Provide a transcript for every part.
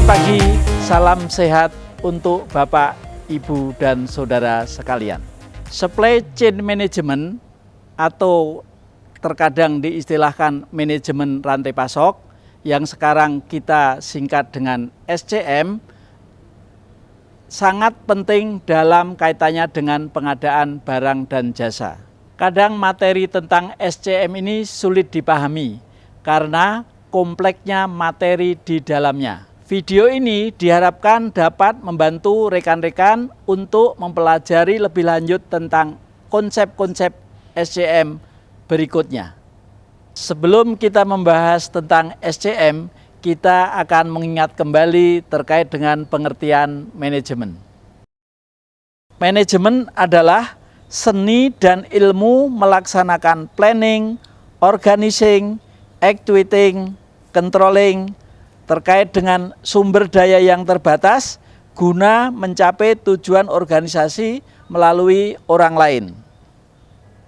Selamat pagi, salam sehat untuk Bapak, Ibu, dan Saudara sekalian. Supply chain management atau terkadang diistilahkan manajemen rantai pasok yang sekarang kita singkat dengan SCM sangat penting dalam kaitannya dengan pengadaan barang dan jasa. Kadang materi tentang SCM ini sulit dipahami karena kompleksnya materi di dalamnya. Video ini diharapkan dapat membantu rekan-rekan untuk mempelajari lebih lanjut tentang konsep-konsep SCM berikutnya. Sebelum kita membahas tentang SCM, kita akan mengingat kembali terkait dengan pengertian manajemen. Manajemen adalah seni dan ilmu melaksanakan planning, organizing, executing, controlling, terkait dengan sumber daya yang terbatas guna mencapai tujuan organisasi melalui orang lain.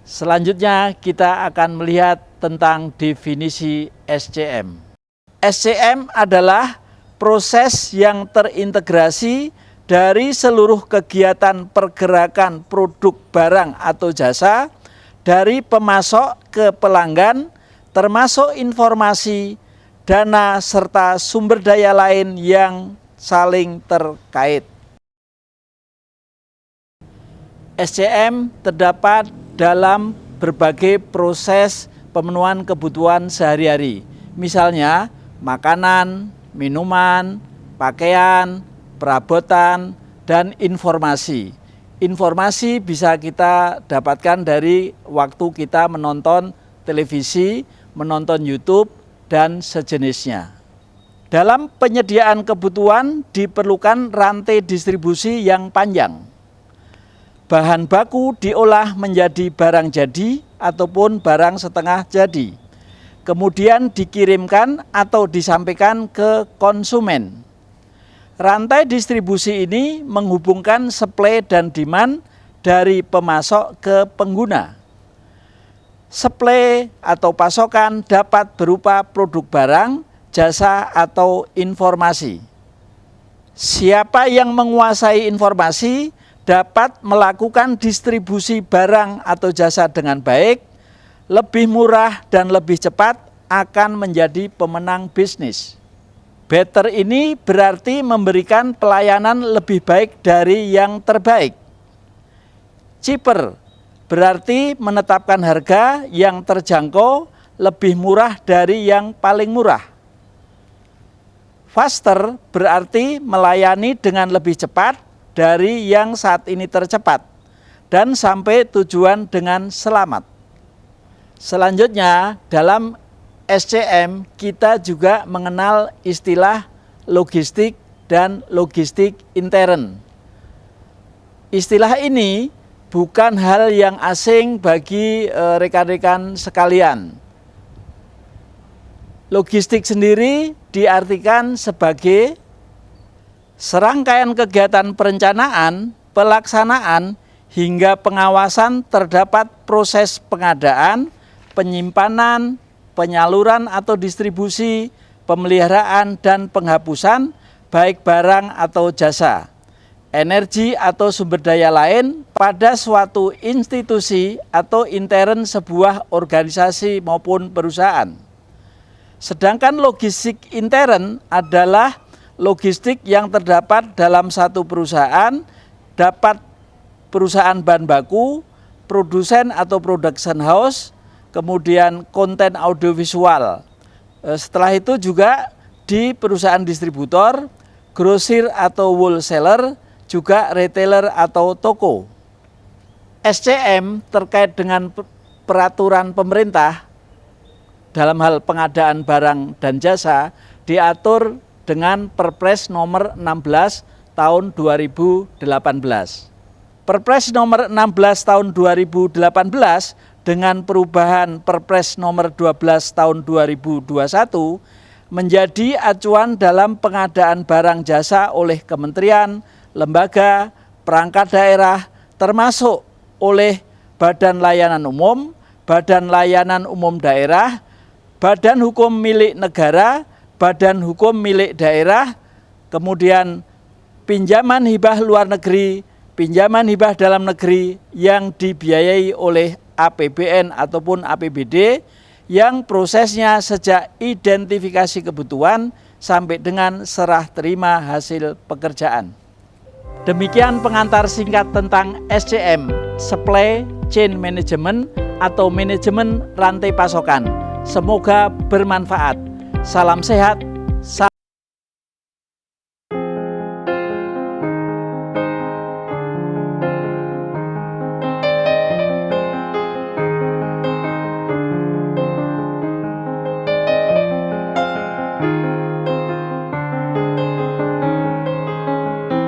Selanjutnya kita akan melihat tentang definisi SCM. SCM adalah proses yang terintegrasi dari seluruh kegiatan pergerakan produk barang atau jasa dari pemasok ke pelanggan, termasuk informasi, dana, serta sumber daya lain yang saling terkait. SCM terdapat dalam berbagai proses pemenuhan kebutuhan sehari-hari, misalnya makanan, minuman, pakaian, perabotan, dan informasi. Informasi bisa kita dapatkan dari waktu kita menonton televisi, menonton YouTube, dan sejenisnya. Dalam penyediaan kebutuhan diperlukan rantai distribusi yang panjang. Bahan baku diolah menjadi barang jadi ataupun barang setengah jadi. Kemudian dikirimkan atau disampaikan ke konsumen. Rantai distribusi ini menghubungkan supply dan demand dari pemasok ke pengguna. Supply atau pasokan dapat berupa produk barang, jasa, atau informasi. Siapa yang menguasai informasi dapat melakukan distribusi barang atau jasa dengan baik, lebih murah dan lebih cepat, akan menjadi pemenang bisnis. Better ini berarti memberikan pelayanan lebih baik dari yang terbaik. Cheaper berarti menetapkan harga yang terjangkau lebih murah dari yang paling murah. Faster berarti melayani dengan lebih cepat dari yang saat ini tercepat dan sampai tujuan dengan selamat. Selanjutnya, dalam SCM kita juga mengenal istilah logistik dan logistik intern. Istilah ini bukan hal yang asing bagi rekan-rekan sekalian. Logistik sendiri diartikan sebagai serangkaian kegiatan perencanaan, pelaksanaan, hingga pengawasan terdapat proses pengadaan, penyimpanan, penyaluran atau distribusi, pemeliharaan, dan penghapusan baik barang atau jasa, energi atau sumber daya lain pada suatu institusi atau intern sebuah organisasi maupun perusahaan. Sedangkan logistik intern adalah logistik yang terdapat dalam satu perusahaan, dapat perusahaan bahan baku, produsen atau production house, kemudian konten audiovisual. Setelah itu juga di perusahaan distributor, grosir atau wholesaler, juga retailer atau toko. SCM terkait dengan peraturan pemerintah dalam hal pengadaan barang dan jasa diatur dengan Perpres nomor 16 tahun 2018. Perpres nomor 16 tahun 2018 dengan perubahan Perpres nomor 12 tahun 2021 menjadi acuan dalam pengadaan barang jasa oleh kementerian, lembaga, perangkat daerah, termasuk oleh Badan Layanan Umum, Badan Layanan Umum Daerah, Badan Hukum Milik Negara, Badan Hukum Milik Daerah, kemudian pinjaman hibah luar negeri, pinjaman hibah dalam negeri yang dibiayai oleh APBN ataupun APBD yang prosesnya sejak identifikasi kebutuhan sampai dengan serah terima hasil pekerjaan. Demikian pengantar singkat tentang SCM, Supply Chain Management atau manajemen rantai pasokan. Semoga bermanfaat. Salam sehat.